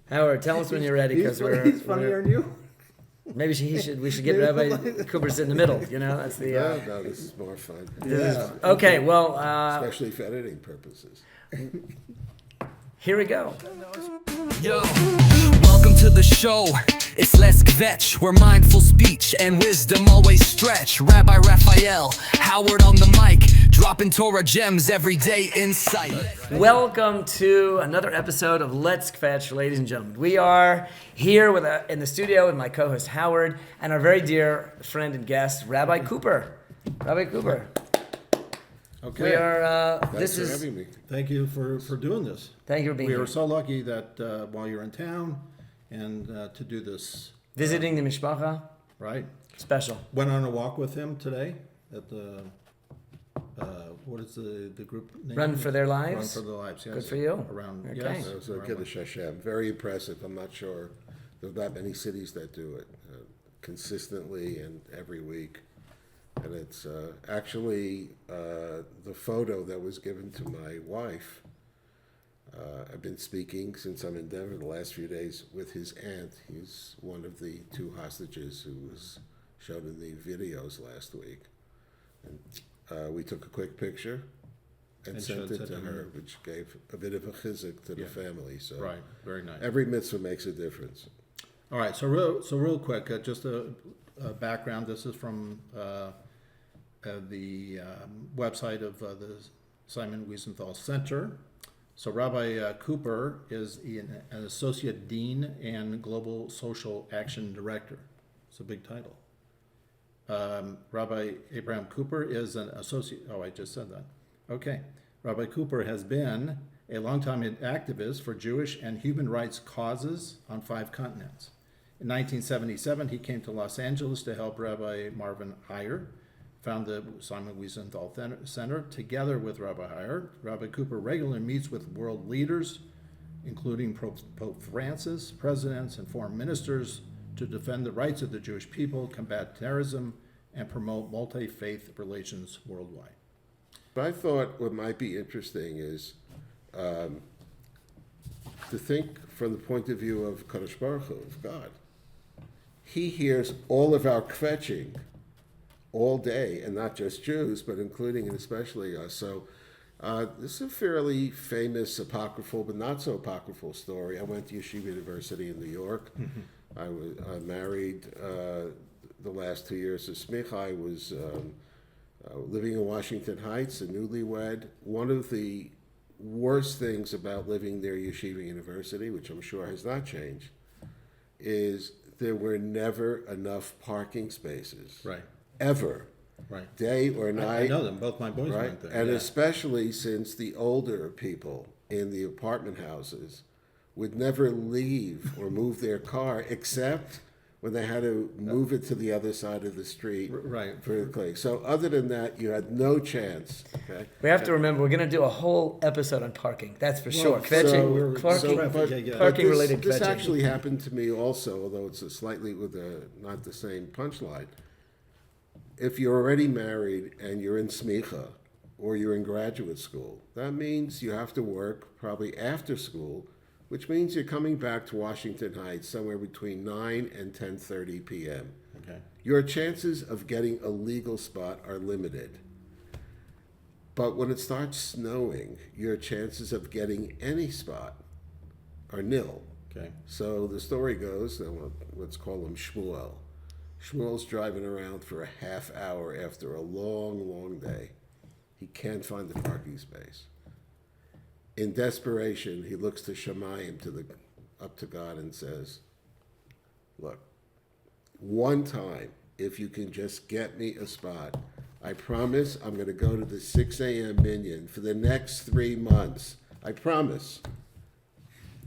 Howard, tell us when you're ready, because he's funnier than you. Maybe we should get Rabbi Cooper's in the middle. That's the. No, this is more fun. Okay, well. Especially for editing purposes. Here we go. Yo, welcome to the show. It's Let's Kvetch, where mindful speech and wisdom always stretch. Rabbi Raphael, Howard on the mic, dropping Torah gems, everyday insight. Welcome to another episode of Let's Kvetch, ladies and gentlemen. We are here in the studio with my co-host Howard and our very dear friend and guest, Rabbi Cooper. Rabbi Cooper. Okay. We are. Thanks for having me. Thank you for doing this. Thank you for being We here. were so lucky that while you're in town and to do this. Visiting the mishpacha. Right. Special. Went on a walk with him today at the, what is the group name? Run for Their Lives? Run for Their Lives, yes. Good for you. Around, Okay. yes. It was a Kiddush Hashem. Very impressive. I'm not sure there's not many cities that do it consistently and every week. And it's actually the photo that was given to my wife. I've been speaking since I'm in Denver the last few days with his aunt. He's one of the two hostages who was shown in the videos last week. And we took a quick picture and sent it to her, which gave a bit of a chizuk to the family. So Right, very nice. every mitzvah makes a difference. All right, so real quick, just a background. This is from the website of the Simon Wiesenthal Center. So Rabbi Cooper is an Associate Dean and Global Social Action Director. It's a big title. Rabbi Abraham Cooper is an associate. Oh, I just said that. Okay. Rabbi Cooper has been a longtime activist for Jewish and human rights causes on 5 continents. In 1977, he came to Los Angeles to help Rabbi Marvin Heyer found the Simon Wiesenthal Center. Together with Rabbi Heyer, Rabbi Cooper regularly meets with world leaders, including Pope Francis, presidents, and foreign ministers, to defend the rights of the Jewish people, combat terrorism, and promote multi-faith relations worldwide. But I thought what might be interesting is to think from the point of view of Kadosh Baruch Hu, of God. He hears all of our kvetching all day, and not just Jews, but including and especially us. So this is a fairly famous apocryphal, but not so apocryphal story. I went to Yeshiva University in New York. Mm-hmm. I married the last 2 years of smicha. I was living in Washington Heights, a newlywed. One of the worst things about living near Yeshiva University, which I'm sure has not changed, is there were never enough parking spaces. Right. Ever. Right. Day or night. I know them. Both my boys went there. And especially since the older people in the apartment houses would never leave or move their car except when they had to move it to the other side of the street for the clinic. So other than that, you had no chance. Okay? We have to remember, we're going to do a whole episode on parking. That's for sure. Kvetching, parking-related kvetching. This actually happened to me also, although it's slightly with not the same punchline. If you're already married and you're in smicha or you're in graduate school, that means you have to work probably after school, which means you're coming back to Washington Heights somewhere between 9 and 10:30 p.m. Okay. Your chances of getting a legal spot are limited. But when it starts snowing, your chances of getting any spot are nil. Okay. So the story goes, let's call him Shmuel. Shmuel's driving around for a half hour after a long, long day. He can't find a parking space. In desperation, he looks to Shemayim, up to God, and says, look, one time, if you can just get me a spot, I promise I'm going to go to the 6 a.m. minyan for the next 3 months. I promise.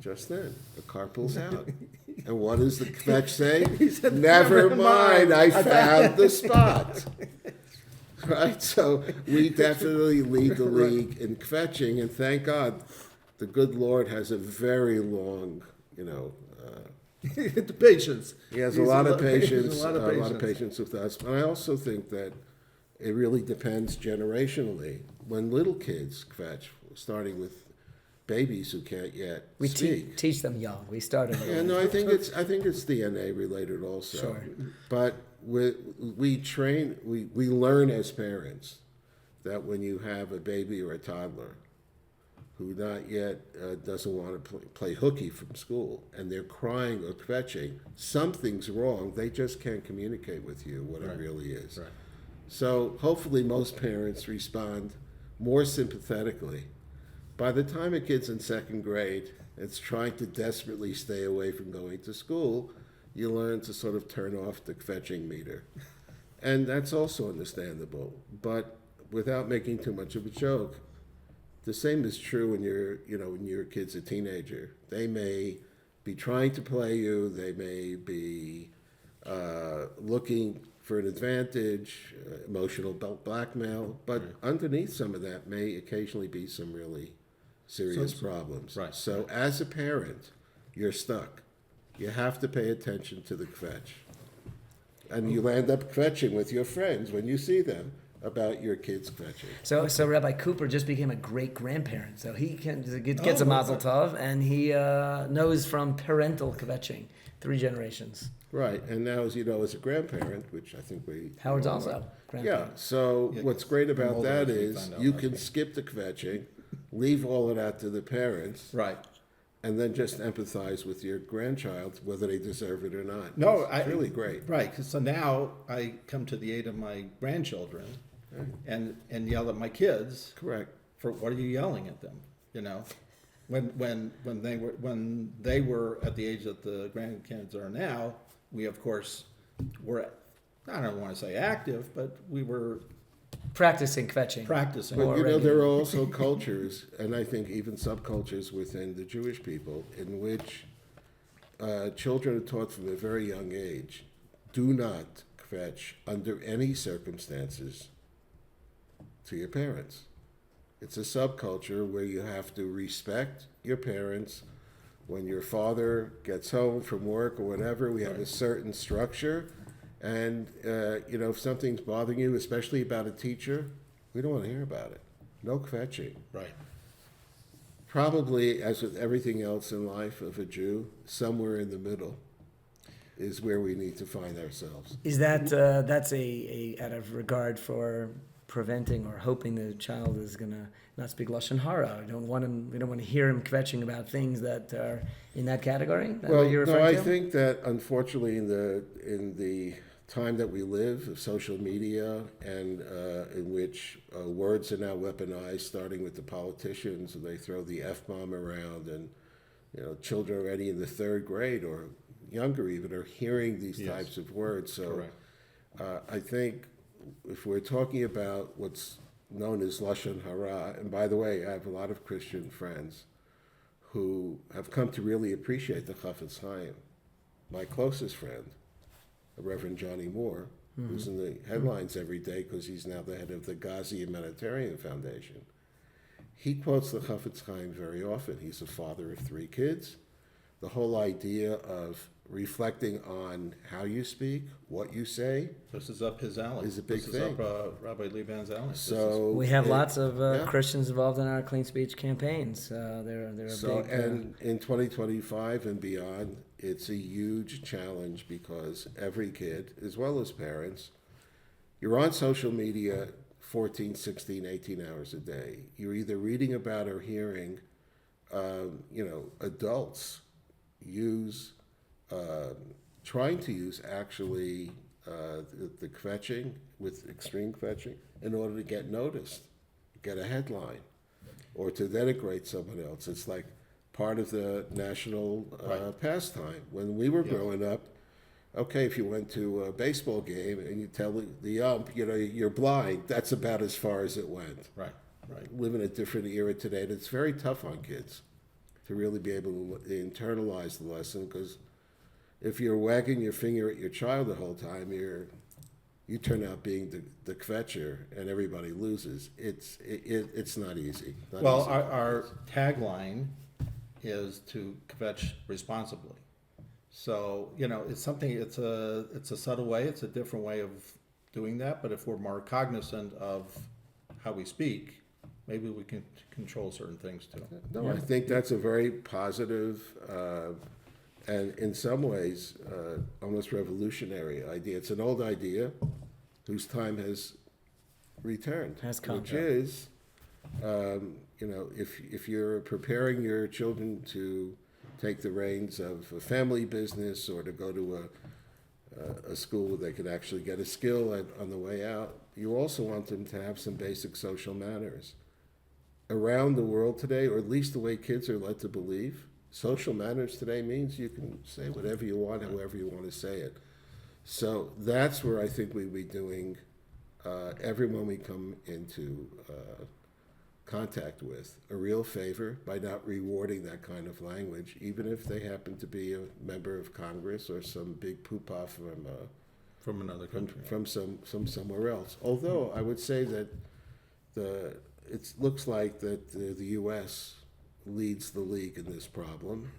Just then, the car pulls out. And what does the Kvetch say? He said, Never mind, I found the spot. Right? So we definitely lead the league in Kvetching, and thank God the good Lord has a very long, the patience. He has a lot of patience with us. But I also think that it really depends generationally. When little kids Kvetch, starting with babies who can't yet We speak. teach them young. We started. Yeah, no, I think it's DNA related also. Sure. But we learn as parents that when you have a baby or a toddler who not yet doesn't want to play hooky from school, and they're crying or kvetching, something's wrong. They just can't communicate with you what it really is. Right. So hopefully most parents respond more sympathetically. By the time a kid's in second grade, it's trying to desperately stay away from going to school, you learn to sort of turn off the kvetching meter. And that's also understandable. But without making too much of a joke, the same is true when your kid's a teenager. They may be trying to play you, they may be looking for an advantage, emotional blackmail, but underneath some of that may occasionally be some really serious problems. Right. So as a parent, you're stuck. You have to pay attention to the kvetch. And you'll end up kvetching with your friends when you see them about your kids kvetching. So Rabbi Cooper just became a great grandparent. So he gets a mazel tov, and he knows from parental kvetching 3 generations. Right, and now, as you know, as a grandparent, which I think Howard's all also are. grandparent. Yeah, so what's great about older, that as we is found out you last can week. skip the kvetching, leave all of that to the parents, Right. and then just empathize with your grandchild, whether they deserve it or not. No, it's really great. Right, 'cause so now I come to the aid of my grandchildren and yell at my kids Correct. for what are you yelling at them? You know, when they were at the age that the grandkids are now, we of course were, I don't want to say active, but we were Practicing kvetching. practicing. But Or there are also cultures, and I think even subcultures within the Jewish people, in which children are taught from a very young age, do not kvetch under any circumstances to your parents. It's a subculture where you have to respect your parents. When your father gets home from work or whatever, we have a certain structure. And, if something's bothering you, especially about a teacher, we don't want to hear about it. No kvetching. Right. Probably, as with everything else in life of a Jew, somewhere in the middle is where we need to find ourselves. Is that that's a out of regard for preventing or hoping the child is gonna not speak lashon hara? We don't want to hear him kvetching about things that are in that category. Is that Well, what you're no, referring I to? think that unfortunately in the time that we live of social media and in which words are now weaponized, starting with the politicians, and they throw the F-bomb around, and children already in the 3rd grade or younger even are hearing these types of words. So I think if we're talking about what's known as lashon hara, and by the way, I have a lot of Christian friends who have come to really appreciate the Chafetz Chaim. My closest friend, Reverend Johnny Moore, who's in the headlines every day because he's now the head of the Ghazi Humanitarian Foundation. He quotes the Chafetz Chaim very often. He's a father of 3 kids. The whole idea of reflecting on how you speak, what you say. This is up his alley. Is a big this thing. Is up Rabbi Levan's alley. So We have lots of yeah. Christians involved in our clean speech campaigns. They're a So, big. and in 2025 and beyond, it's a huge challenge because every kid, as well as parents, you're on social media 14, 16, 18 hours a day. You're either reading about or hearing, adults trying to use actually the kvetching with extreme kvetching in order to get noticed, get a headline, or to denigrate someone else. It's like part of the national pastime. When we were growing up, okay, if you went to a baseball game and you tell the ump, you're blind, that's about as far as it went. Right. We live in a different era today, and it's very tough on kids to really be able to internalize the lesson, because if you're wagging your finger at your child the whole time, you turn out being the kvetcher, and everybody loses. It's not easy. Well, our tagline is to kvetch responsibly. So it's something. It's a subtle way. It's a different way of doing that. But if we're more cognizant of how we speak, maybe we can control certain things too. No, I think that's a very positive and in some ways almost revolutionary idea. It's an old idea whose time has returned, Has come. which is, if you're preparing your children to take the reins of a family business or to go to a school where they can actually get a skill on the way out, you also want them to have some basic social manners. Around the world today, or at least the way kids are led to believe, social manners today means you can say whatever you want, however you want to say it. So that's where I think we'd be doing everyone we come into contact with a real favor by not rewarding that kind of language, even if they happen to be a member of Congress or some big poopah From another country. from somewhere else. Although I would say that it looks like that the U.S. leads the league in this problem.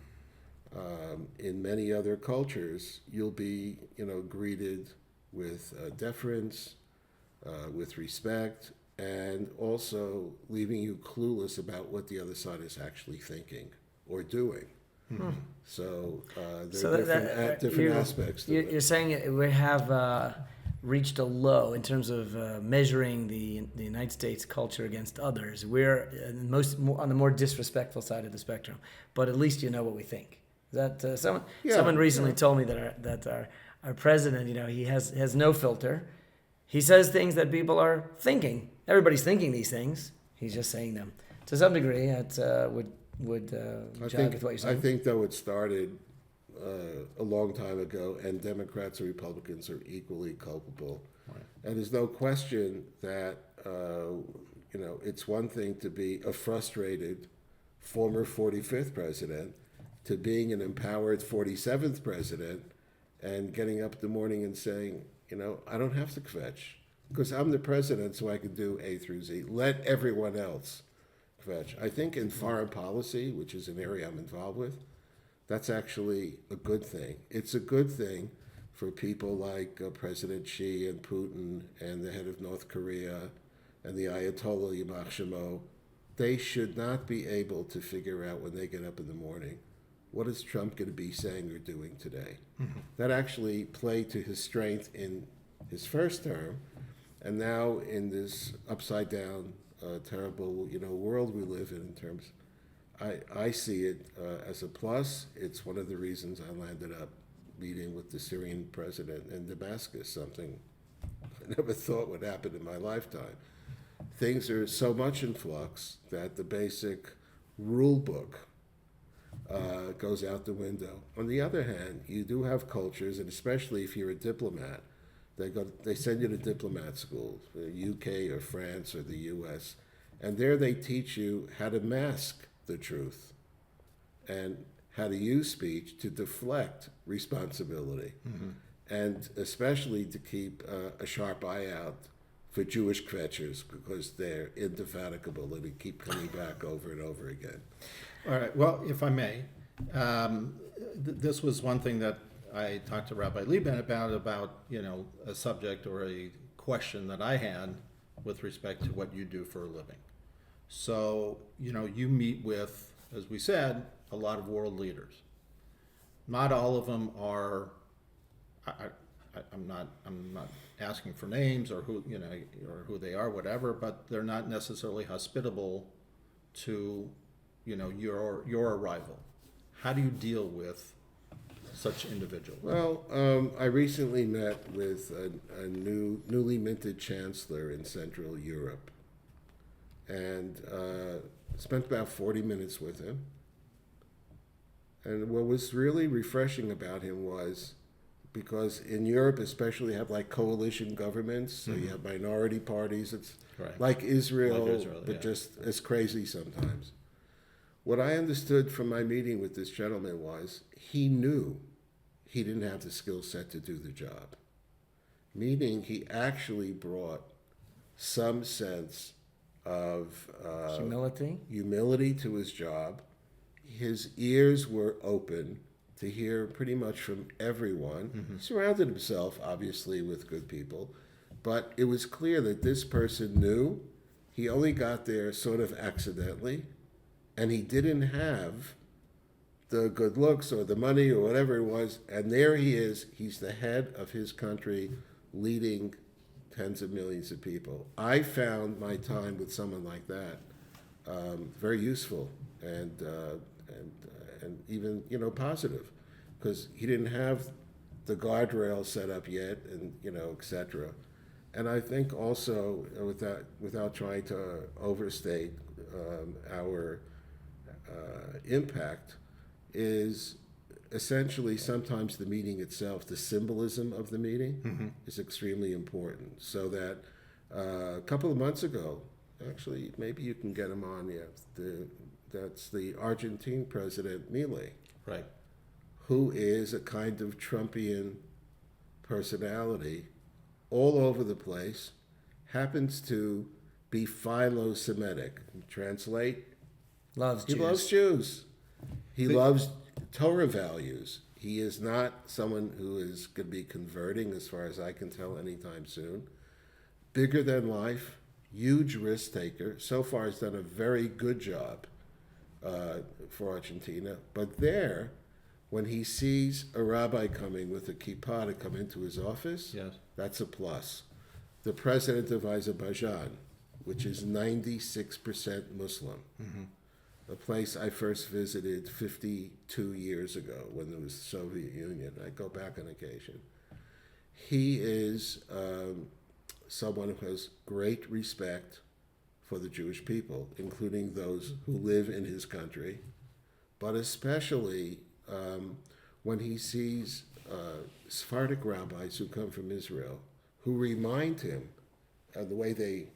In many other cultures, you'll be, greeted with deference, with respect, and also leaving you clueless about what the other side is actually thinking or doing. So there are different aspects to it. You're saying we have reached a low in terms of measuring the United States culture against others. We're on the more disrespectful side of the spectrum, but at least you know what we think. That someone recently told me that our president, he has no filter. He says things that people are thinking. Everybody's thinking these things. He's just saying them. To some degree, it would jive with what you're saying. I think, though, it started a long time ago, and Democrats and Republicans are equally culpable. Right. And there's no question that, it's one thing to be a frustrated former 45th president to being an empowered 47th president and getting up in the morning and saying, I don't have to kvetch because I'm the president, so I can do A through Z. Let everyone else kvetch. I think in foreign policy, which is an area I'm involved with, that's actually a good thing. It's a good thing for people like President Xi and Putin and the head of North Korea and the Ayatollah Yimach Shemo. They should not be able to figure out when they get up in the morning, what is Trump going to be saying or doing today? Mm-hmm. That actually played to his strength in his first term, and now in this upside down, terrible, world we live in terms. I see it as a plus. It's one of the reasons I landed up meeting with the Syrian president in Damascus, something I never thought would happen in my lifetime. Things are so much in flux that the basic rule book goes out the window. On the other hand, you do have cultures, and especially if you're a diplomat, they send you to diplomat school, the UK or France or the US, and there they teach you how to mask the truth and how to use speech to deflect responsibility, and especially to keep a sharp eye out for Jewish kvetchers because they're indefatigable and they keep coming back over and over again. All right. Well, if I may, this was one thing that I talked to Rabbi Lieben about a subject or a question that I had with respect to what you do for a living. So you meet with, as we said, a lot of world leaders. Not all of them are. I'm not asking for names or who or who they are, whatever. But they're not necessarily hospitable to your arrival. How do you deal with such individuals? Well, I recently met with a newly minted chancellor in Central Europe, and spent about 40 minutes with him. And what was really refreshing about him was, because in Europe especially you have like coalition governments, so you have minority parties. It's Correct. like Israel, but yeah. just as crazy sometimes. What I understood from my meeting with this gentleman was he knew he didn't have the skill set to do the job, meaning he actually brought some sense of humility to his job. His ears were open to hear pretty much from everyone. He surrounded himself, obviously, with good people, but it was clear that this person knew He only got there sort of accidentally, and he didn't have the good looks or the money or whatever it was. And there he is. He's the head of his country, leading tens of millions of people. I found my time with someone like that very useful and even positive, because he didn't have the guardrail set up yet, and etc. And I think also, without trying to overstate our impact, is essentially sometimes the meeting itself, the symbolism of the meeting is extremely important. So that a couple of months ago, actually, maybe you can get him on yet. That's the Argentine president, Milei, Right. who is a kind of Trumpian personality all over the place, happens to be philo-Semitic. Translate, Loves he Jews. loves Jews. He loves Torah values. He is not someone who is going to be converting, as far as I can tell, anytime soon. Bigger than life, huge risk taker. So far, has done a very good job for Argentina. But there, when he sees a rabbi coming with a kippah to come into his office, Yes. that's a plus. The president of Azerbaijan, which is 96% Muslim, a place I first visited 52 years ago when there was the Soviet Union. I go back on occasion. He is someone who has great respect for the Jewish people, including those who live in his country, but especially when he sees Sephardic rabbis who come from Israel, who remind him of the way they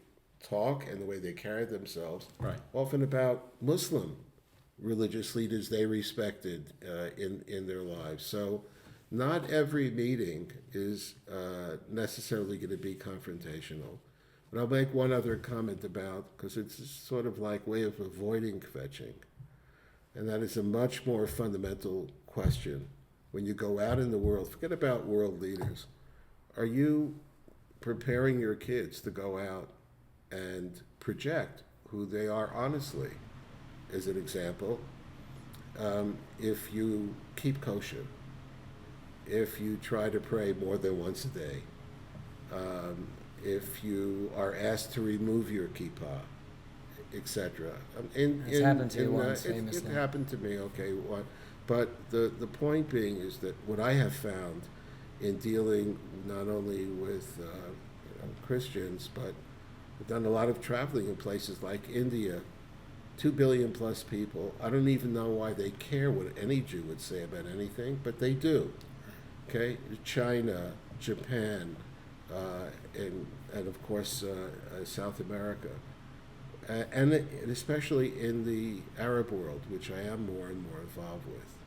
talk and the way they carry themselves, Right. often about Muslim religious leaders they respected in their lives. So not every meeting is necessarily going to be confrontational. But I'll make one other comment about, because it's sort of like way of avoiding kvetching, and that is a much more fundamental question. When you go out in the world, forget about world leaders. Are you preparing your kids to go out and project who they are honestly? As an example, if you keep kosher, if you try to pray more than once a day, if you are asked to remove your kippah, etc. It's happened to you once, it famously. happened to me, okay. But the point being is that what I have found in dealing not only with Christians, but I've done a lot of traveling in places like India, 2 billion plus people. I don't even know why they care what any Jew would say about anything, but they do. Okay, China, Japan, and of course South America, and especially in the Arab world, which I am more and more involved with.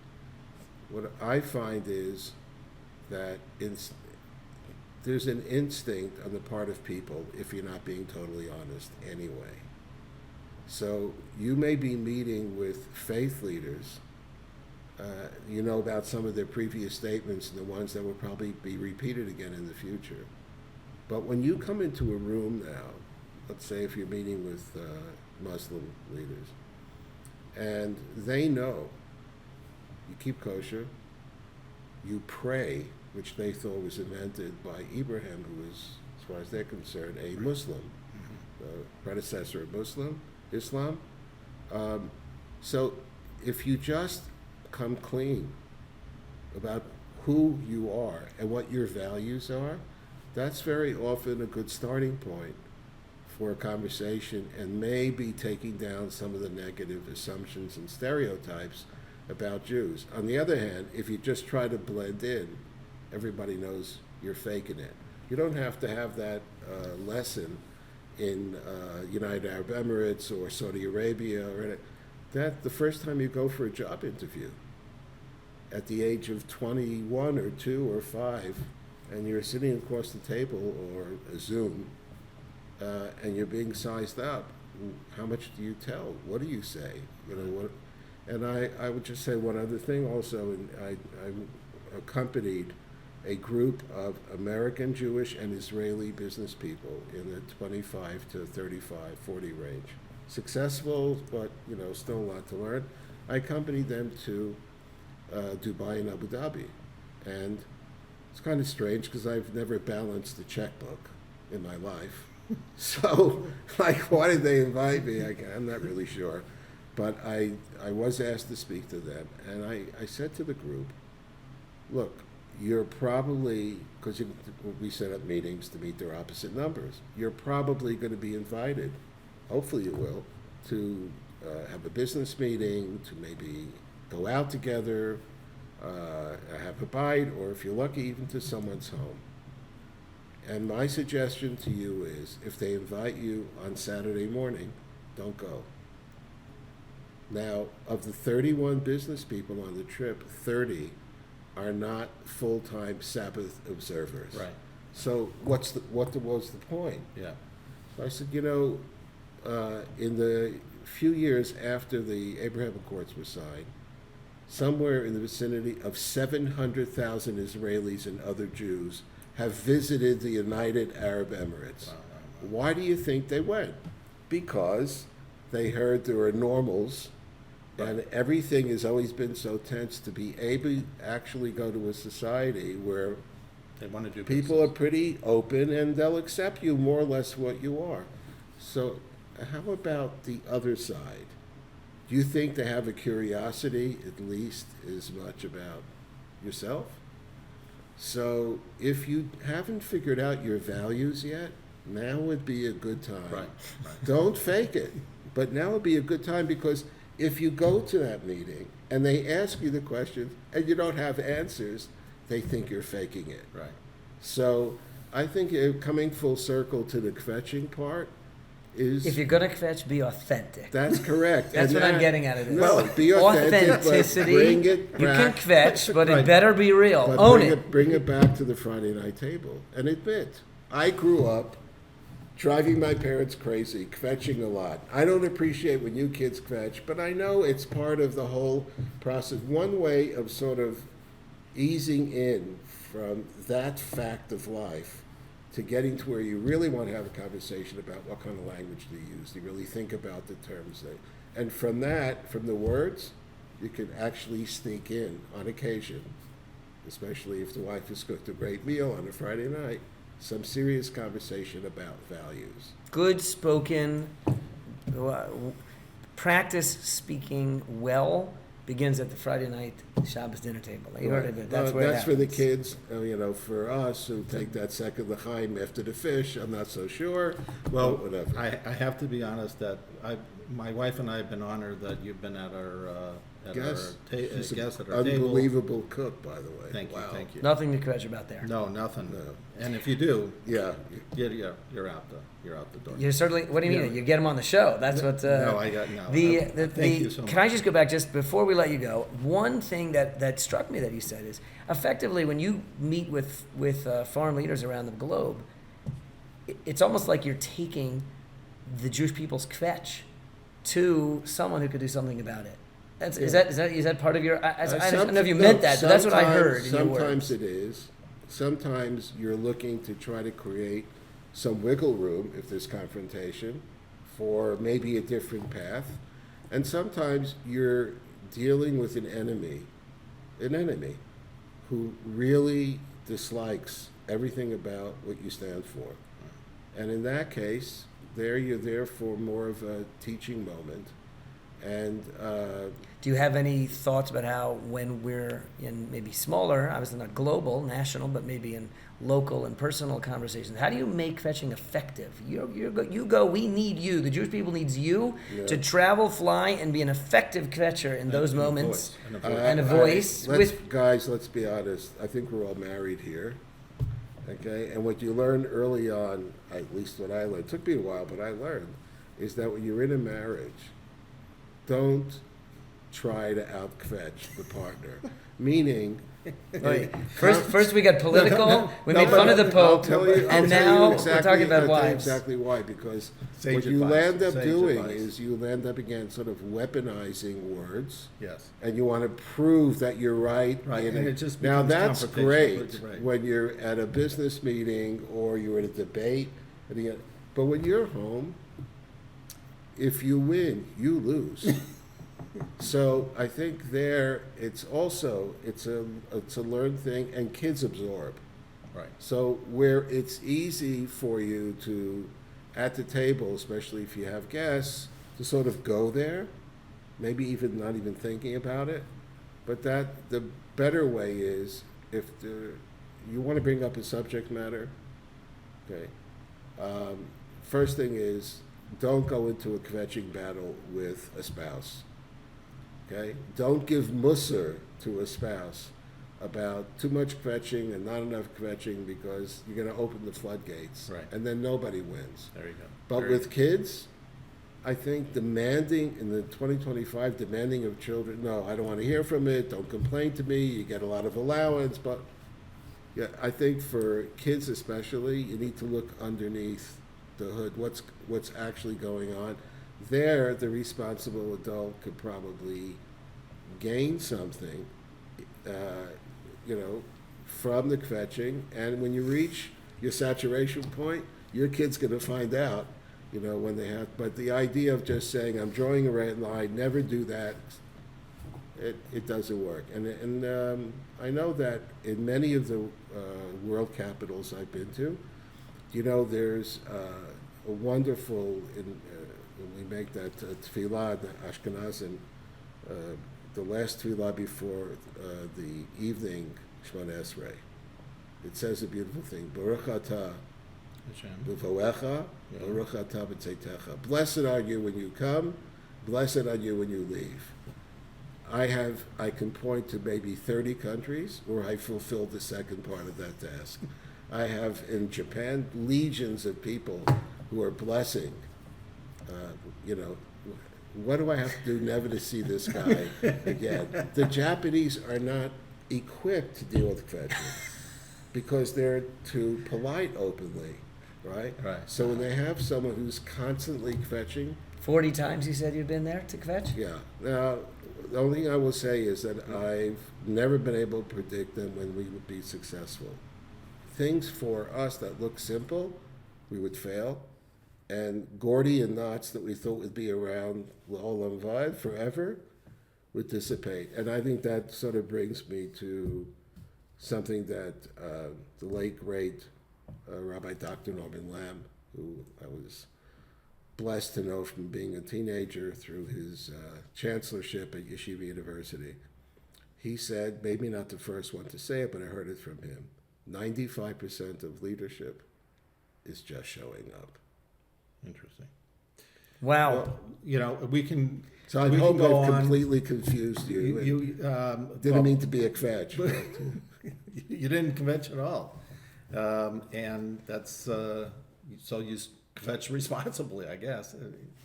What I find is that there's an instinct on the part of people, if you're not being totally honest anyway. So you may be meeting with faith leaders, you know about some of their previous statements and the ones that will probably be repeated again in the future. But when you come into a room now, let's say if you're meeting with Muslim leaders, and they know you keep kosher, you pray, which they thought was invented by Abraham, who was, as far as they're concerned, a Muslim, predecessor of Islam. So if you just come clean about who you are and what your values are, that's very often a good starting point for a conversation, and maybe taking down some of the negative assumptions and stereotypes about Jews. On the other hand, if you just try to blend in, everybody knows you're faking it. You don't have to have that lesson in United Arab Emirates or Saudi Arabia or anything. That the first time you go for a job interview at the age of 21 or 2 or 5, and you're sitting across the table or a Zoom, and you're being sized up, how much do you tell? What do you say? What? And I would just say one other thing also, and I accompanied a group of American Jewish and Israeli business people in the 25 to 35, 40 range. Successful, but still a lot to learn. I accompanied them to Dubai and Abu Dhabi, and it's kind of strange because I've never balanced a checkbook in my life. So, why did they invite me? I'm not really sure. But I was asked to speak to them, and I said to the group, look, you're probably, because we set up meetings to meet their opposite numbers, you're probably going to be invited, hopefully you will, to have a business meeting, to maybe go out together, have a bite, or if you're lucky, even to someone's home. And my suggestion to you is, if they invite you on Saturday morning, don't go. Now, of the 31 business people on the trip, 30 are not full-time Sabbath observers. Right. So what was the point? Yeah. So I said, in the few years after the Abraham Accords were signed, somewhere in the vicinity of 700,000 Israelis and other Jews have visited the United Arab Emirates. Wow. Why do you think they went? Because they heard there were normals, and everything has always been so tense. To be able to actually go to a society where They want to do people business. are pretty open and they'll accept you more or less what you are. So how about the other side? Do you think they have a curiosity at least as much about yourself? So if you haven't figured out your values yet, now would be a good time. Right. Don't fake it. But now would be a good time, because if you go to that meeting and they ask you the questions and you don't have answers, they think you're faking it. Right. So I think coming full circle to the kvetching part is... If you're going to kvetch, be authentic. That's correct. That's And what I'm getting at it. No, be authentic, Authenticity. but bring it You can back. kvetch, but it Right. better be real. But Own it. Bring it back to the Friday night table and admit, I grew up driving my parents crazy, kvetching a lot. I don't appreciate when you kids kvetch, but I know it's part of the whole process. One way of sort of easing in from that fact of life to getting to where you really want to have a conversation about what kind of language do you use. Do you really think about the terms? And from that, from the words, you can actually sneak in on occasion, especially if the wife has cooked a great meal on a Friday night, some serious conversation about values. Good spoken, practice speaking well begins at the Friday night Shabbos dinner table. You heard it. That's where that's it for the happens. kids. For us who take that second l'chaim after the fish, I'm not so sure. Well, but whatever. I have to be honest that my wife and I have been honored that you've been at our Guest. She's guest an at our table. unbelievable cook, by the way. Thank you, Wow. thank you. Nothing to kvetch about there. No, nothing. No. And if you do, Yeah. you're out the door. You're certainly. What do you mean? Yeah. You get them on the show. That's what. No, I got no. Thank you so much. Can I just go back just before we let you go? One thing that struck me that you said is effectively when you meet with foreign leaders around the globe, it's almost like you're taking the Jewish people's kvetch to someone who could do something about it. Is that part of your? I don't know if you meant that, but that's what I heard in your words. Sometimes it is. Sometimes you're looking to try to create some wiggle room, if there's confrontation, for maybe a different path. And sometimes you're dealing with an enemy who really dislikes everything about what you stand for. And in that case, you're there for more of a teaching moment. And Do you have any thoughts about how, when we're in maybe smaller, obviously not global, national, but maybe in local and personal conversations, how do you make kvetching effective? You go, we need you. The Jewish people needs you to travel, fly, and be an effective kvetcher in those moments. And a voice. Guys, let's be honest. I think we're all married here. Okay? And what you learn early on, at least what I learned, took me a while, but I learned, is that when you're in a marriage, don't try to out-Kvetch the partner. Meaning, Wait, first we got political. We made fun of the I'll Pope, tell you and now we're talking about I'll tell you wives. exactly why. Because Sage what you advice, end up sage doing advice. is you end up again sort of weaponizing words. Yes. And you want to prove that you're right. Right, in and it. it just Now becomes that's confrontational, great right. when you're at a business meeting or you're at a debate. But when you're home, if you win, you lose. So I think there it's a learned thing, and kids absorb. Right. So where it's easy for you to, at the table, especially if you have guests, to sort of go there, maybe even not even thinking about it, but that the better way is if you want to bring up a subject matter, okay. First thing is don't go into a kvetching battle with a spouse. Okay, don't give musar to a spouse about too much kvetching and not enough kvetching, because you're going to open the floodgates, Right. and then nobody wins. There you go. But with kids, I think demanding in the 2025, demanding of children, no, I don't want to hear from it. Don't complain to me. You get a lot of allowance, but yeah, I think for kids especially, you need to look underneath the hood. What's actually going on? There, the responsible adult could probably gain something, from the kvetching. And when you reach your saturation point, your kid's going to find out, when they have. But the idea of just saying, I'm drawing a red line, never do that, it doesn't work. And I know that in many of the world capitals I've been to, there's a wonderful, when we make that tefillah, the Ashkenazim, the last tefillah before the evening Shemona Esrei, it says a beautiful thing, Baruch atah b'voecha, Baruch atah b'tzeitecha. Blessed are you when you come, blessed are you when you leave. I can point to maybe 30 countries where I fulfilled the second part of that task. I have in Japan legions of people who are blessing. What do I have to do never to see this guy again? The Japanese are not equipped to deal with kvetching because they're too polite openly, right? Right. So when they have someone who's constantly kvetching, 40 times you said you've been there to Kvetch? yeah. Now, the only thing I will say is that I've never been able to predict them when we would be successful. Things for us that look simple, we would fail. And Gordian knots that we thought would be around L'Olam Vaad forever would dissipate. And I think that sort of brings me to something that the late, great Rabbi Dr. Norman Lamb, who I was blessed to know from being a teenager through his chancellorship at Yeshiva University, he said, maybe not the first one to say it, but I heard it from him, 95% of leadership is just showing up. Interesting. Wow. Well, we can. So I we hope can go I've on. completely confused you. Didn't mean to be a kvetch. You didn't kvetch at all, and that's so you kvetch responsibly, I guess,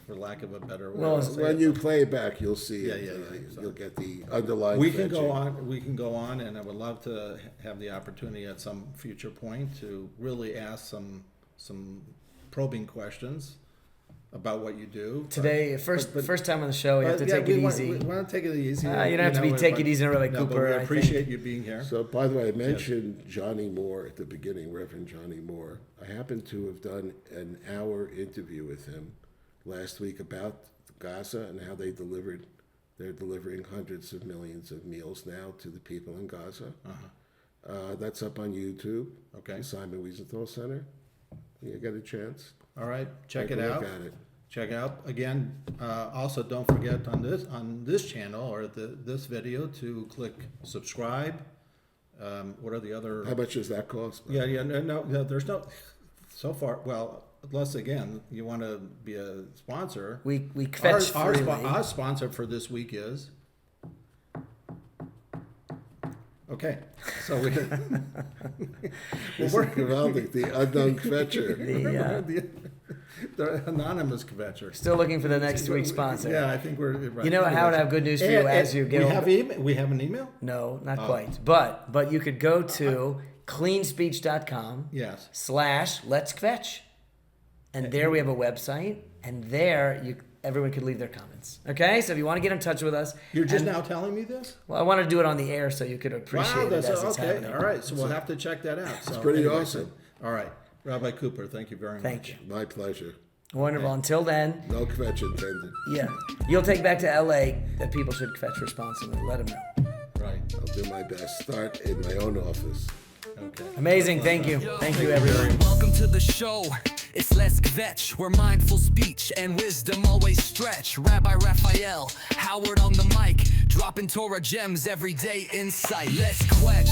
for lack of a better way. Well, to say When it. you play it back, you'll see it. Yeah. You'll get the underlying. We can go kvetching. on. We can go on, and I would love to have the opportunity at some future point to really ask some probing questions about what you do. Today, first time on the show, you have to yeah, take it we easy. want to take it easy. You don't have to be take it easy, Rabbi No, but Cooper. we I appreciate think. you being here. So, by the way, I mentioned Johnny Moore at the beginning, Reverend Johnny Moore. I happened to have done an hour interview with him last week about Gaza and how they're delivering hundreds of millions of meals now to the people in Gaza. That's up on YouTube. Okay. The Simon Wiesenthal Center. You get a chance. All right, check Take it a out. look at it. Check it out again. Also, don't forget on this channel or this video to click subscribe. What are the other? How much does that cost? Yeah. No. There's no. So far, well, unless again you want to be a sponsor. We Kvetch freely. Our sponsor for this week is. Okay, so we. This is Gewaldic, the unknown Kvetcher. The anonymous Kvetcher. Still looking for the next week's sponsor. Yeah, I think we're right. You know, Howard, I have good news for you as you get we have an email? No, not quite. But you could go to cleanspeech.com Yes. /Let's Kvetch. And there we have a website. And there everyone could leave their comments. Okay? So if you want to get in touch with us. You're just now telling me this? Well, I want to do it on the air so you could appreciate it as it's okay. happening. All right, so we'll have to check that out. It's pretty awesome. All right. Rabbi Cooper, thank you very much. Thank you. My pleasure. Wonderful. Until then, No Kvetch intended. yeah. You'll take back to LA that people should Kvetch responsibly. Let them know. Right. I'll do my best. Start in my own office. Okay. Amazing. Thank you. Thank you, everyone. Welcome to the show. It's Let's Kvetch, where mindful speech and wisdom always stretch. Rabbi Raphael, Howard on the mic, dropping Torah gems every day insight. Let's Kvetch,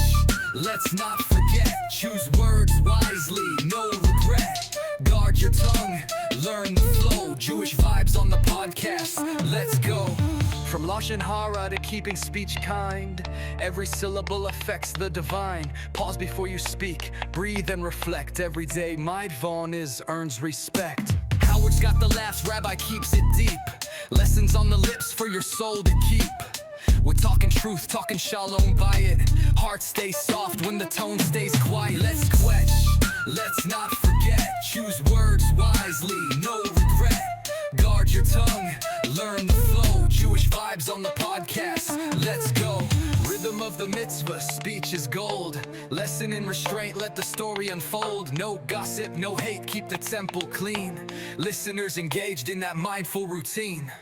let's not forget. Choose words wisely, no regret. Guard your tongue, learn the flow. Jewish vibes on the podcast. Let's go. From Lashon Hara to keeping speech kind, every syllable affects the divine. Pause before you speak, breathe and reflect. Every day, my Vaughn earns respect. Howard's got the laughs, Rabbi keeps it deep. Lessons on the lips for your soul to keep. We're talking truth, talking shalom by it. Heart stays soft when the tone stays quiet. Let's Kvetch, let's not forget. Choose words wisely, no regret. Guard your tongue, learn the flow. Jewish vibes on the podcast. Let's go. Rhythm of the mitzvah, speech is gold. Lesson in restraint, let the story unfold. No gossip, no hate, keep the temple clean. Listeners engaged in that mindful routine.